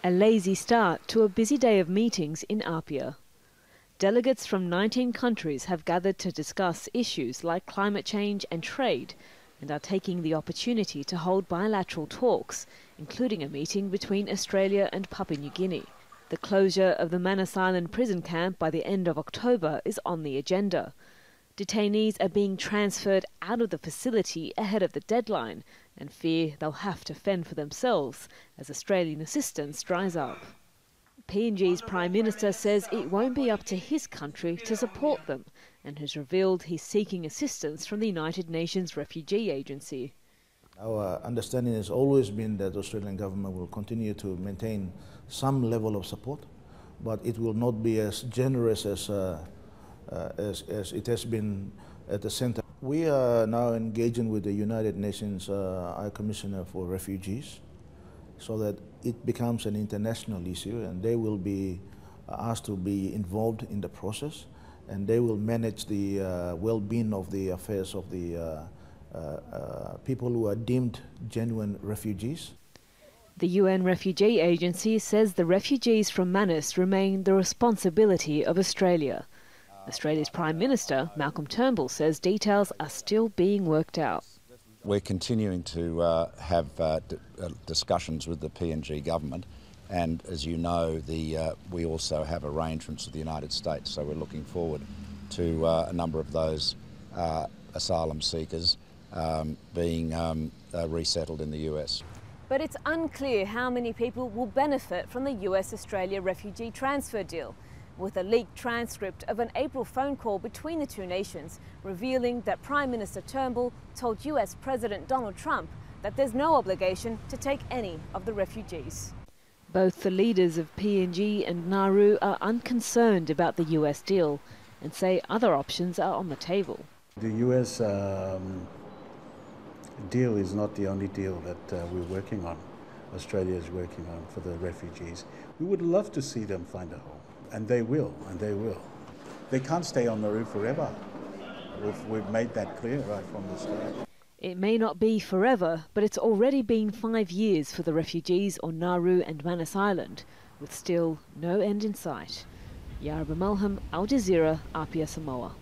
A lazy start to a busy day of meetings in Apia. Delegates from 19 countries have gathered to discuss issues like climate change and trade, and are taking the opportunity to hold bilateral talks, including a meeting between Australia and Papua New Guinea. The closure of the Manus Island prison camp by the end of October is on the agenda. Detainees are being transferred out of the facility ahead of the deadline and fear they'll have to fend for themselves as Australian assistance dries up. PNG's Prime Minister says it won't be up to his country to support them and has revealed he's seeking assistance from the United Nations Refugee Agency. Our understanding has always been that the Australian government will continue to maintain some level of support, but it will not be as generous as it has been at the centre. We are now engaging with the United Nations High Commissioner for Refugees so that it becomes an international issue, and they will be asked to be involved in the process, and they will manage the well-being of the affairs of the people who are deemed genuine refugees. The UN Refugee Agency says the refugees from Manus remain the responsibility of Australia. Australia's Prime Minister, Malcolm Turnbull, says details are still being worked out. We're continuing to have discussions with the PNG government, and as you know, we also have arrangements with the United States, so we're looking forward to a number of those asylum seekers being resettled in the US. But it's unclear how many people will benefit from the US-Australia refugee transfer deal, with a leaked transcript of an April phone call between the two nations revealing that Prime Minister Turnbull told US President Donald Trump that there's no obligation to take any of the refugees. Both the leaders of PNG and NAURU are unconcerned about the US deal and say other options are on the table. The US deal is not the only deal that we're working on. Australia is working on for the refugees. We would love to see them find a home. And they will, and they will. They can't stay on Nauru forever. We've made that clear right from the start. It may not be forever, but it's already been 5 years for the refugees on Nauru and Manus Island, with still no end in sight. Yaara Melhem, Jazeera, Apia, Samoa.